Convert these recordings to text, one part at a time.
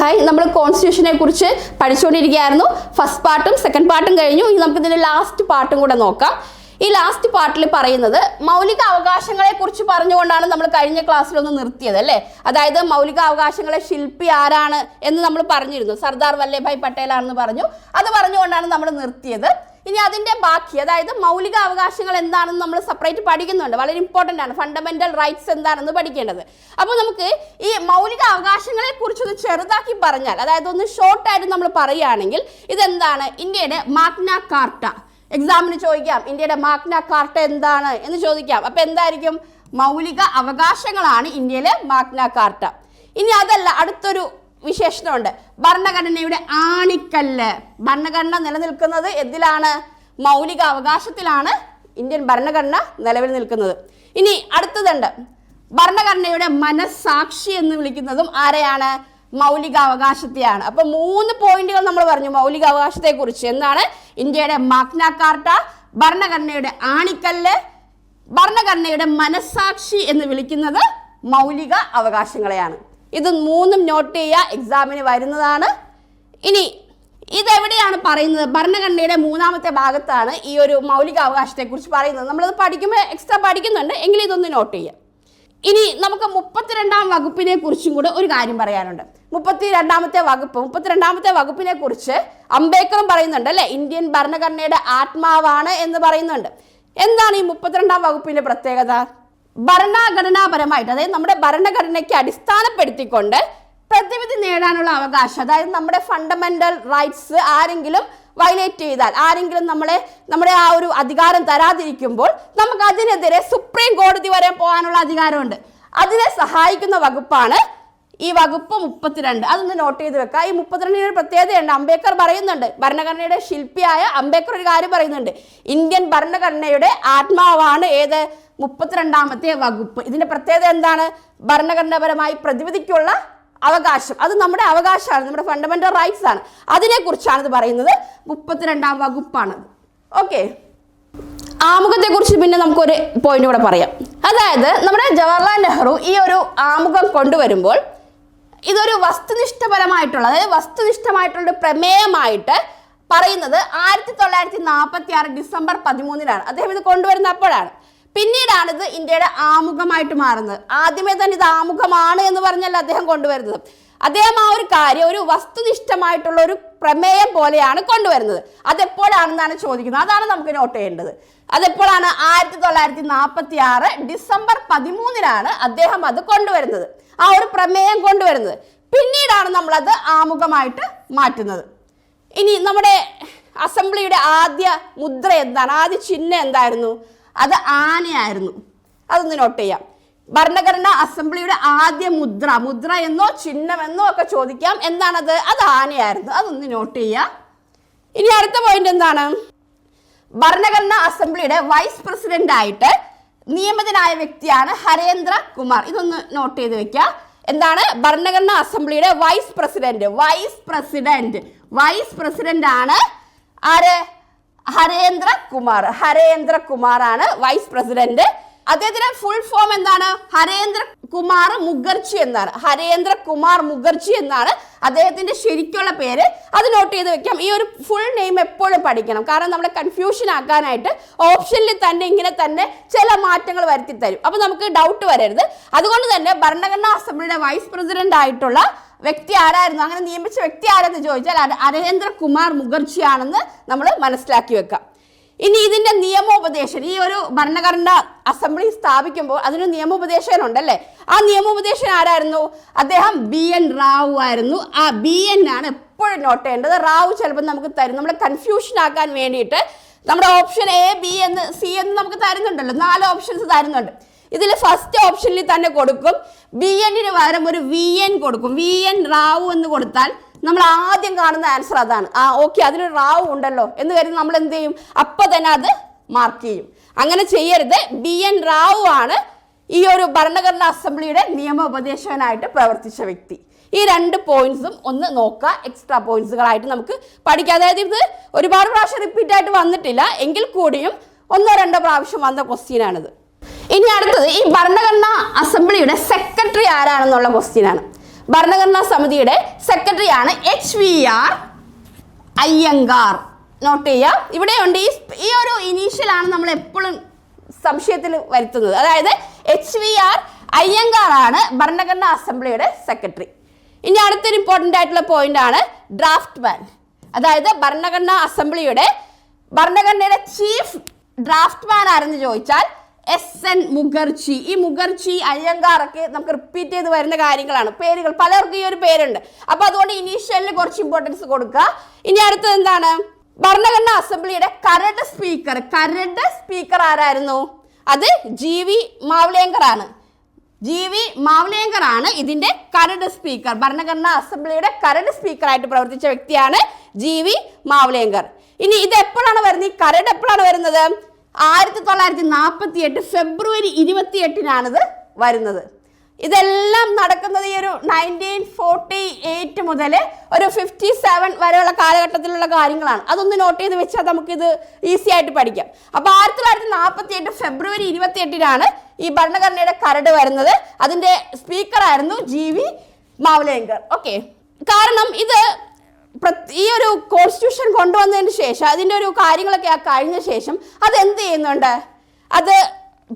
Hi, നമ്മൾ കോൺസ്റ്റിറ്റ്യൂഷനെ കുറിച്ച് പഠിച്ചുകൊണ്ടിരിക്കുകയായിരുന്നു. First പാർട്ടും സെക്കൻഡ് പാർട്ടും കഴിഞ്ഞു. ഇനി നമുക്ക് ഇതിന്റെ ലാസ്റ്റ് പാർട്ടും കൂടെ നോക്കാം. ഈ ലാസ്റ്റ് പാർട്ടിൽ പറയുന്നത് മൗലിക അവകാശങ്ങളെ കുറിച്ച് പറഞ്ഞുകൊണ്ടാണ് നമ്മൾ കഴിഞ്ഞ ക്ലാസ്സിലൊന്ന് നിർത്തിയത് അല്ലേ. അതായത് മൗലിക അവകാശങ്ങളെ ശില്പി ആരാണ് എന്ന് നമ്മൾ പറഞ്ഞിരുന്നു. സർദാർ വല്ലഭായ് പട്ടേൽ ആണെന്ന് പറഞ്ഞു. അത് പറഞ്ഞുകൊണ്ടാണ് നമ്മൾ നിർത്തിയത്. ഇനി അതിന്റെ ബാക്കി, അതായത് മൗലിക അവകാശങ്ങൾ എന്താണെന്ന് നമ്മൾ സെപ്പറേറ്റ് പഠിക്കുന്നുണ്ട്. വളരെ ഇമ്പോർട്ടൻ്റ് ആണ്. ഫണ്ടമെന്റൽ റൈറ്റ്സ് എന്താണെന്ന് പഠിക്കേണ്ടത്. അപ്പോൾ നമുക്ക് ഈ മൗലിക അവകാശങ്ങളെ കുറിച്ചൊന്ന് ചെറുതാക്കി പറഞ്ഞാൽ, അതായത് ഒന്ന് ഷോർട്ടായിട്ട് നമ്മൾ പറയുകയാണെങ്കിൽ, ഇതെന്താണ്? ഇന്ത്യയുടെ മാഗ്ന കാർട്ട. എക്സാമിന് ചോദിക്കാം, ഇന്ത്യയുടെ മാഗ്ന കാർട്ട എന്താണ് എന്ന് ചോദിക്കാം. അപ്പൊ എന്തായിരിക്കും? മൗലിക അവകാശങ്ങളാണ് ഇന്ത്യയിലെ മാഗ്ന കാർട്ട. ഇനി അതല്ല, അടുത്തൊരു വിശേഷണമുണ്ട്, ഭരണഘടനയുടെ ആണിക്കല്ല്. ഭരണഘടന നിലനിൽക്കുന്നത് എന്തിലാണ്? മൗലിക അവകാശത്തിലാണ് ഇന്ത്യൻ ഭരണഘടന നിലവിൽ നിൽക്കുന്നത്. ഇനി അടുത്തതുണ്ട്, ഭരണഘടനയുടെ മനസ്സാക്ഷി എന്ന് വിളിക്കുന്നതും ആരെയാണ്? മൗലിക അവകാശത്തെയാണ്. അപ്പൊ 3 പോയിന്റുകൾ നമ്മൾ പറഞ്ഞു മൗലിക അവകാശത്തെ കുറിച്ച്. എന്താണ്? ഇന്ത്യയുടെ മാഗ്ന കാർട്ട, ഭരണഘടനയുടെ ആണിക്കല്ല്, ഭരണഘടനയുടെ മനസ്സാക്ഷി എന്ന് വിളിക്കുന്നത് മൗലിക അവകാശങ്ങളെയാണ്. ഇത് 3ഉം നോട്ട് ചെയ്യുക, എക്സാമിന് വരുന്നതാണ്. ഇനി ഇതെവിടെയാണ് പറയുന്നത്? ഭരണഘടനയുടെ 3ാമത്തെ ഭാഗത്താണ് ഈ ഒരു മൗലിക അവകാശത്തെ കുറിച്ച് പറയുന്നത്. നമ്മളത് പഠിക്കുമ്പോൾ എക്സ്ട്രാ പഠിക്കുന്നുണ്ട്, എങ്കിലും ഇതൊന്ന് നോട്ട് ചെയ്യാം. ഇനി നമുക്ക് 32ാം വകുപ്പിനെ കുറിച്ചും കൂടെ ഒരു കാര്യം പറയാനുണ്ട്. 32ാമത്തെ വകുപ്പിനെ കുറിച്ച് അംബേദ്കറും പറയുന്നുണ്ട് അല്ലെ. ഇന്ത്യൻ ഭരണഘടനയുടെ ആത്മാവാണ് എന്ന് പറയുന്നുണ്ട്. എന്താണ് ഈ 32ാം വകുപ്പിന്റെ പ്രത്യേകത? ഭരണഘടനാപരമായിട്ട്, അതായത് നമ്മുടെ ഭരണഘടനയ്ക്ക് അടിസ്ഥാനപ്പെടുത്തിക്കൊണ്ട് പ്രതിവിധി നേടാനുള്ള അവകാശം, അതായത് നമ്മുടെ ഫണ്ടമെന്റൽ റൈറ്റ്സ് ആരെങ്കിലും വയലേറ്റ് ചെയ്താൽ, ആരെങ്കിലും നമ്മുടെ ആ ഒരു അധികാരം തരാതിരിക്കുമ്പോൾ നമുക്ക് അതിനെതിരെ സുപ്രീം കോടതി വരെ പോകാനുള്ള അധികാരമുണ്ട്. അതിനെ സഹായിക്കുന്ന വകുപ്പാണ് ഈ വകുപ്പ് 32. അതൊന്ന് നോട്ട് ചെയ്ത് വെക്കുക. ഈ 32 പ്രത്യേകതയുണ്ട്. അംബേദ്കർ പറയുന്നുണ്ട്, ഭരണഘടനയുടെ ശില്പിയായ അംബേദ്കർ ഒരു കാര്യം പറയുന്നുണ്ട്, ഇന്ത്യൻ ഭരണഘടനയുടെ ആത്മാവാണ് ഏത്? 32ാമത്തെ വകുപ്പ്. ഇതിന്റെ പ്രത്യേകത എന്താണ്? ഭരണഘടനാപരമായി പ്രതിവിധിക്കുള്ള അവകാശം, അത് നമ്മുടെ അവകാശമാണ്, നമ്മുടെ ഫണ്ടമെന്റൽ റൈറ്റ്സ് ആണ്. അതിനെക്കുറിച്ചാണ് ഇത് പറയുന്നത്. 32ാം വകുപ്പാണ്. ഓക്കെ, ആമുഖത്തെ കുറിച്ച് പിന്നെ നമുക്കൊരു പോയിന്റ് കൂടെ പറയാം. അതായത് നമ്മുടെ ജവഹർലാൽ നെഹ്റു ഈ ഒരു ആമുഖം കൊണ്ടുവരുമ്പോൾ ഇതൊരു വസ്തുനിഷ്ഠപരമായിട്ടുള്ള, അതായത് വസ്തുനിഷ്ഠമായിട്ടുള്ള പ്രമേയമായിട്ട് പറയുന്നത് 1946 ഡിസംബർ 13 അദ്ദേഹം ഇത് കൊണ്ടുവരുന്ന അപ്പോഴാണ്. പിന്നീടാണ് ഇത് ഇന്ത്യയുടെ ആമുഖമായിട്ട് മാറുന്നത്. ആദ്യമേ തന്നെ ഇത് ആമുഖമാണ് എന്ന് പറഞ്ഞല്ല അദ്ദേഹം കൊണ്ടുവരുന്നത്. അദ്ദേഹം ആ ഒരു കാര്യം ഒരു വസ്തുനിഷ്ഠമായിട്ടുള്ള ഒരു പ്രമേയം പോലെയാണ് കൊണ്ടുവരുന്നത്. അതെപ്പോഴാണെന്നാണ് ചോദിക്കുന്നത്. അതാണ് നമുക്ക് നോട്ട് ചെയ്യേണ്ടത്. അതെപ്പോഴാണ്? 1946 ഡിസംബർ 13 അദ്ദേഹം അത് കൊണ്ടുവരുന്നത്, ആ ഒരു പ്രമേയം കൊണ്ടുവരുന്നത്. പിന്നീടാണ് നമ്മളത് ആമുഖമായിട്ട് മാറ്റുന്നത്. ഇനി നമ്മുടെ അസംബ്ലിയുടെ ആദ്യ മുദ്ര എന്താണ്? ആദ്യ ചിഹ്നം എന്തായിരുന്നു? അത് ആനയായിരുന്നു. അതൊന്ന് നോട്ട് ചെയ്യാം. ഭരണഘടനാ അസംബ്ലിയുടെ ആദ്യ മുദ്ര എന്നോ ചിഹ്നമെന്നോ ഒക്കെ ചോദിക്കാം. എന്താണത്? അത് ആനയായിരുന്നു. അതൊന്ന് നോട്ട് ചെയ്യാം. ഇനി അടുത്ത പോയിന്റ് എന്താണ്? ഭരണഘടനാ അസംബ്ലിയുടെ വൈസ് പ്രസിഡന്റ് ആയിട്ട് നിയമിതനായ വ്യക്തിയാണ് ഹരേന്ദ്ര കുമാർ. ഇതൊന്ന് നോട്ട് ചെയ്ത് വെക്കുക. എന്താണ്? ഭരണഘടനാ അസംബ്ലിയുടെ വൈസ് പ്രസിഡന്റ് ആണ് ആര്? ഹരേന്ദ്ര കുമാർ ആണ് വൈസ് പ്രസിഡന്റ്. അദ്ദേഹത്തിന്റെ ഫുൾ ഫോം എന്താണ്? ഹരേന്ദ്ര കുമാർ മുഖർജി എന്നാണ് അദ്ദേഹത്തിന്റെ ശരിക്കുള്ള പേര്. അത് നോട്ട് ചെയ്ത് വെക്കാം. ഈ ഒരു ഫുൾ നെയിം എപ്പോഴും പഠിക്കണം, കാരണം നമ്മളെ കൺഫ്യൂഷൻ ആക്കാനായിട്ട് ഓപ്ഷനിൽ തന്നെ ഇങ്ങനെ തന്നെ ചില മാറ്റങ്ങൾ വരുത്തി തരും. അപ്പൊ നമുക്ക് ഡൗട്ട് വരരുത്. അതുകൊണ്ട് തന്നെ ഭരണഘടനാ അസംബ്ലിയുടെ വൈസ് പ്രസിഡന്റ് ആയിട്ടുള്ള വ്യക്തി ആരായിരുന്നു? അങ്ങനെ നിയമിച്ച വ്യക്തി ആരെന്ന് ചോദിച്ചാൽ ഹരേന്ദ്ര കുമാർ മുഖർജി ആണെന്ന് നമ്മൾ മനസ്സിലാക്കി വെക്കാം. ഇനി ഇതിന്റെ നിയമോപദേശൻ, ഈ ഒരു ഭരണഘടനാ അസംബ്ലി സ്ഥാപിക്കുമ്പോൾ അതിന് നിയമോപദേശകൻ ഉണ്ടല്ലേ. ആ നിയമോപദേശകൻ ആരായിരുന്നു? അദ്ദേഹം BN റാവു ആയിരുന്നു. ആ BN ആണ് എപ്പോഴും നോട്ട് ചെയ്യേണ്ടത്. റാവു ചിലപ്പോൾ നമുക്ക് തരും, നമ്മളെ കൺഫ്യൂഷൻ ആക്കാൻ വേണ്ടിയിട്ട്. നമ്മുടെ ഓപ്ഷൻ A, B, C എന്ന് നമുക്ക് തരുന്നുണ്ടല്ലോ, 4 ഓപ്ഷൻസ് തരുന്നുണ്ട്. ഇതിൽ ഫസ്റ്റ് ഓപ്ഷനിൽ തന്നെ കൊടുക്കും, BN-ന് പകരം ഒരു VN കൊടുക്കും. VN റാവു എന്ന് കൊടുത്താൽ നമ്മൾ ആദ്യം കാണുന്ന ആൻസർ അതാണ്. ഓക്കെ, അതിലൊരു റാവു ഉണ്ടല്ലോ എന്ന് കരുതി നമ്മൾ എന്ത് ചെയ്യും? അപ്പം തന്നെ അത് മാർക്ക് ചെയ്യും. അങ്ങനെ ചെയ്യരുത്. BN റാവു ആണ് ഈ ഒരു ഭരണഘടനാ അസംബ്ലിയുടെ നിയമോപദേശകനായിട്ട് പ്രവർത്തിച്ച വ്യക്തി. ഈ 2 പോയിന്റ്സും ഒന്ന് നോക്കുക, എക്സ്ട്രാ പോയിന്റ്സുകളായിട്ട് നമുക്ക് പഠിക്കാം. അതായത് ഇത് ഒരുപാട് പ്രാവശ്യം റിപ്പീറ്റ് ആയിട്ട് വന്നിട്ടില്ല, എങ്കിൽ കൂടിയും 1-2 പ്രാവശ്യം വന്ന ക്വസ്റ്റ്യൻ ആണിത്. ഇനി അടുത്തത് ഈ ഭരണഘടനാ അസംബ്ലിയുടെ സെക്രട്ടറി ആരാണെന്നുള്ള ക്വസ്റ്റ്യൻ ആണ്. ഭരണഘടനാ സമിതിയുടെ സെക്രട്ടറിയാണ് HVR അയ്യങ്കാർ. നോട്ട് ചെയ്യാം. ഇവിടെയുണ്ട് ഈ ഒരു ഇനീഷ്യലാണ് നമ്മൾ എപ്പോഴും സംശയത്തിൽ വരുത്തുന്നത്. അതായത് HVR അയ്യങ്കാർ ആണ് ഭരണഘടനാ അസംബ്ലിയുടെ സെക്രട്ടറി. ഇനി അടുത്തൊരു ഇമ്പോർട്ടൻ്റ് ആയിട്ടുള്ള പോയിന്റ് ആണ് ഡ്രാഫ്റ്റ് മാൻ. അതായത് ഭരണഘടനയുടെ ചീഫ് ഡ്രാഫ്റ്റ് മാൻ ആരെന്ന് ചോദിച്ചാൽ SN മുഖർജി. ഈ മുഖർജി അയ്യങ്കാറൊക്കെ നമുക്ക് റിപ്പീറ്റ് ചെയ്ത് വരുന്ന കാര്യങ്ങളാണ്, പേരുകൾ പലർക്കും ഈ ഒരു പേരുണ്ട്. അപ്പൊ അതുകൊണ്ട് ഇനീഷ്യലിന് കുറച്ച് ഇമ്പോർട്ടൻസ് കൊടുക്കുക. ഇനി അടുത്തത് എന്താണ്? ഭരണഘടനാ അസംബ്ലിയുടെ കരട് സ്പീക്കർ ആരായിരുന്നു? അത് GV മാവ്ലിയങ്കർ ആണ്. GV മാവ്ലിയങ്കർ ആണ് ഇതിന്റെ കരട് സ്പീക്കർ. ഭരണഘടനാ അസംബ്ലിയുടെ കരട് സ്പീക്കറായിട്ട് പ്രവർത്തിച്ച വ്യക്തിയാണ് GV മാവ്ലിയങ്കർ. ഇനി ഇത് എപ്പോഴാണ് വരുന്നത്? ഈ കരട് എപ്പോഴാണ് വരുന്നത്? 1948 ഫെബ്രുവരി 28-നാണിത് വരുന്നത്. ഇതെല്ലാം നടക്കുന്നത് ഈ ഒരു 1948 മുതൽ ഒരു 57 വരെയുള്ള കാലഘട്ടത്തിലുള്ള കാര്യങ്ങളാണ്. അതൊന്ന് നോട്ട് ചെയ്ത് വെച്ചാൽ നമുക്കിത് ഈസി ആയിട്ട് പഠിക്കാം. അപ്പോൾ 1948 ഫെബ്രുവരി 28-നാണ് ഈ ഭരണഘടനയുടെ കരട് വരുന്നത്. അതിൻ്റെ സ്പീക്കറായിരുന്നു GV മാവ്ലിയങ്കർ. ഓക്കെ, കാരണം ഇത് ഈ ഒരു കോൺസ്റ്റിറ്റ്യൂഷൻ കൊണ്ടുവന്നതിന് ശേഷം അതിൻ്റെ ഒരു കാര്യങ്ങളൊക്കെ കഴിഞ്ഞ ശേഷം അതെന്ത് ചെയ്യുന്നുണ്ട്? അത്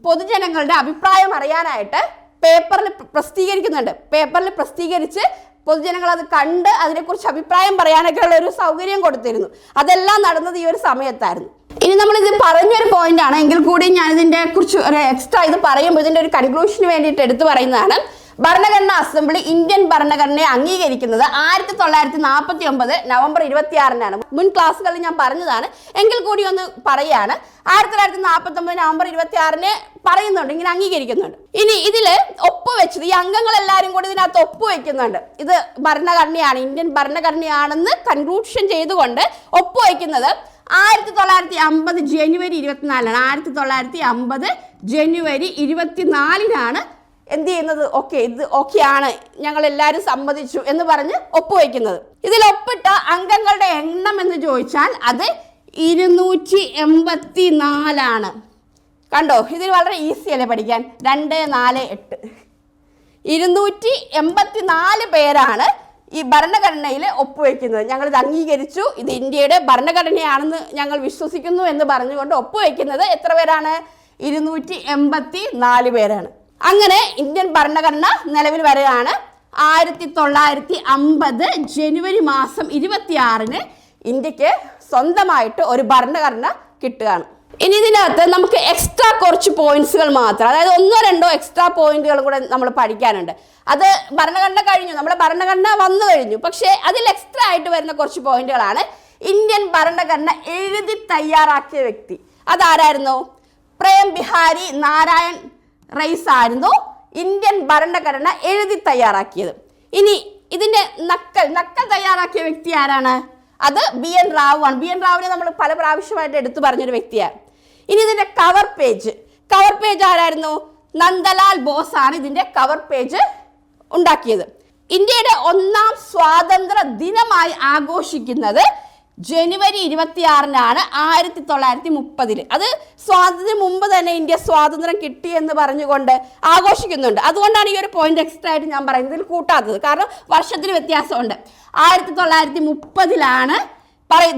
പൊതുജനങ്ങളുടെ അഭിപ്രായം അറിയാനായിട്ട് പേപ്പറിൽ പ്രസിദ്ധീകരിക്കുന്നുണ്ട്. പേപ്പറിൽ പ്രസിദ്ധീകരിച്ച് പൊതുജനങ്ങൾ അത് കണ്ട് അതിനെക്കുറിച്ച് അഭിപ്രായം പറയാനൊക്കെ ഉള്ള ഒരു സൗകര്യം കൊടുത്തിരുന്നു. അതെല്ലാം നടന്നത് ഈ ഒരു സമയത്തായിരുന്നു. ഇനി നമ്മളിത് പറഞ്ഞൊരു പോയിന്റ് ആണ്, എങ്കിൽ കൂടി ഞാനിതിൻ്റെ കുറിച്ച് ഒരു എക്സ്ട്രാ ഇത് പറയുമ്പോൾ ഇതിൻ്റെ ഒരു കൺക്ലൂഷന് വേണ്ടിയിട്ട് എടുത്തു പറയുന്നതാണ്. ഭരണഘടനാ അസംബ്ലി ഇന്ത്യൻ ഭരണഘടനയെ അംഗീകരിക്കുന്നത് 1949 നവംബർ 26-നാണ്. മുൻ ക്ലാസ്സുകളിൽ ഞാൻ പറഞ്ഞതാണ്, എങ്കിൽ കൂടി ഒന്ന് പറയുകയാണ്. 1949 നവംബർ 26-ന് പറയുന്നുണ്ട്, ഇങ്ങനെ അംഗീകരിക്കുന്നുണ്ട്. ഇനി ഇതിൽ ഒപ്പുവെച്ചത് ഈ അംഗങ്ങളെല്ലാവരും കൂടി ഇതിനകത്ത് ഒപ്പുവെക്കുന്നുണ്ട്. ഇത് ഭരണഘടനയാണ്, ഇന്ത്യൻ ഭരണഘടനയാണെന്ന് കൺക്ലൂഷൻ ചെയ്തുകൊണ്ട് ഒപ്പുവെക്കുന്നത് 1950 ജനുവരി 24-നാണ്. 1950 ജനുവരി 24-നാണ് എന്ത് ചെയ്യുന്നത്? ഓക്കെ, ഇത് ഓക്കെയാണ്, ഞങ്ങൾ എല്ലാവരും സമ്മതിച്ചു എന്ന് പറഞ്ഞ് ഒപ്പുവെക്കുന്നത്. ഇതിൽ ഒപ്പിട്ട അംഗങ്ങളുടെ എണ്ണം എന്ന് ചോദിച്ചാൽ അത് 284 കണ്ടോ? ഇതിൽ വളരെ ഈസി അല്ലേ പഠിക്കാൻ? 2, 4, 8 284 പേരാണ് ഈ ഭരണഘടനയിൽ ഒപ്പുവെക്കുന്നത്. ഞങ്ങളിത് അംഗീകരിച്ചു, ഇത് ഇന്ത്യയുടെ ഭരണഘടനയാണെന്ന് ഞങ്ങൾ വിശ്വസിക്കുന്നു എന്ന് പറഞ്ഞുകൊണ്ട് ഒപ്പുവെക്കുന്നത് എത്ര പേരാണ്? 284 പേരാണ്. അങ്ങനെ ഇന്ത്യൻ ഭരണഘടന നിലവിൽ വരികയാണ്. 1950 ജനുവരി മാസം 26-ന് ഇന്ത്യക്ക് സ്വന്തമായിട്ട് ഒരു ഭരണഘടന കിട്ടുകയാണ്. ഇനി ഇതിനകത്ത് നമുക്ക് എക്സ്ട്രാ കുറച്ച് പോയിന്റ്സുകൾ മാത്രം, അതായത് 1-2 എക്സ്ട്രാ പോയിന്റുകൾ കൂടെ നമ്മൾ പഠിക്കാനുണ്ട്. അത് ഭരണഘടന കഴിഞ്ഞു, നമ്മുടെ ഭരണഘടന വന്നു കഴിഞ്ഞു, പക്ഷേ അതിൽ എക്സ്ട്രാ ആയിട്ട് വരുന്ന കുറച്ച് പോയിന്റുകളാണ്. ഇന്ത്യൻ ഭരണഘടന എഴുതി തയ്യാറാക്കിയ വ്യക്തി അതാരായിരുന്നു? പ്രേം ബിഹാരി നാരായൺ റൈസ് ആയിരുന്നു ഇന്ത്യൻ ഭരണഘടന എഴുതി തയ്യാറാക്കിയത്. ഇനി ഇതിന്റെ നക്കൽ തയ്യാറാക്കിയ വ്യക്തി ആരാണ്? അത് BN റാവു ആണ്. BN റാവുവിനെ നമ്മൾ പല പ്രാവശ്യമായിട്ട് എടുത്തു പറഞ്ഞൊരു വ്യക്തിയാണ്. ഇനി ഇതിന്റെ കവർ പേജ് ആരായിരുന്നു? നന്ദലാൽ ബോസ് ആണ് ഇതിന്റെ കവർ പേജ് ഉണ്ടാക്കിയത്. ഇന്ത്യയുടെ 1ാം സ്വാതന്ത്ര്യ ദിനമായി ആഘോഷിക്കുന്നത് ജനുവരി 26-നാണ് 1930. അത് സ്വാതന്ത്ര്യം മുമ്പ് തന്നെ ഇന്ത്യ സ്വാതന്ത്ര്യം കിട്ടി എന്ന് പറഞ്ഞുകൊണ്ട് ആഘോഷിക്കുന്നുണ്ട്. അതുകൊണ്ടാണ് ഈ ഒരു പോയിന്റ് എക്സ്ട്രാ ആയിട്ട് ഞാൻ പറയുന്നത്, ഇതിൽ കൂട്ടാത്തത്. കാരണം വർഷത്തിന് വ്യത്യാസമുണ്ട്. 1930-ലാണ്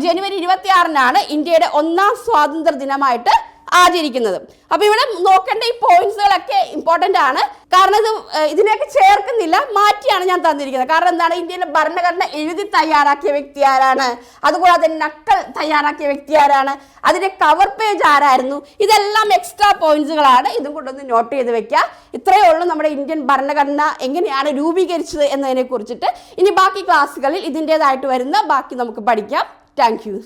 ജനുവരി 26-നാണ് ഇന്ത്യയുടെ 1ാം സ്വാതന്ത്ര്യ ദിനമായിട്ട് ആചരിക്കുന്നത്. അപ്പൊ ഇവിടെ നോക്കേണ്ട ഈ പോയിന്റ്സുകളൊക്കെ ഇമ്പോർട്ടന്റ് ആണ്. കാരണം ഇതിനെയൊക്കെ ചേർക്കുന്നില്ല, മാറ്റിയാണ് ഞാൻ തന്നിരിക്കുന്നത്. കാരണം എന്താണ്? ഇന്ത്യയിലെ ഭരണഘടന എഴുതി തയ്യാറാക്കിയ വ്യക്തി ആരാണ്? അതുകൂടാതെ നക്കൽ തയ്യാറാക്കിയ വ്യക്തി ആരാണ്? അതിന്റെ കവർ പേജ് ആരായിരുന്നു? ഇതെല്ലാം എക്സ്ട്രാ പോയിന്റ്സുകളാണ്. ഇതും കൊണ്ടൊന്ന് നോട്ട് ചെയ്ത് വെക്കുക. ഇത്രയേ ഉള്ളൂ നമ്മുടെ ഇന്ത്യൻ ഭരണഘടന എങ്ങനെയാണ് രൂപീകരിച്ചത് എന്നതിനെ കുറിച്ചിട്ട്. ഇനി ബാക്കി ക്ലാസ്സുകളിൽ ഇതിൻ്റെതായിട്ട് വരുന്ന ബാക്കി നമുക്ക് പഠിക്കാം. Thank you.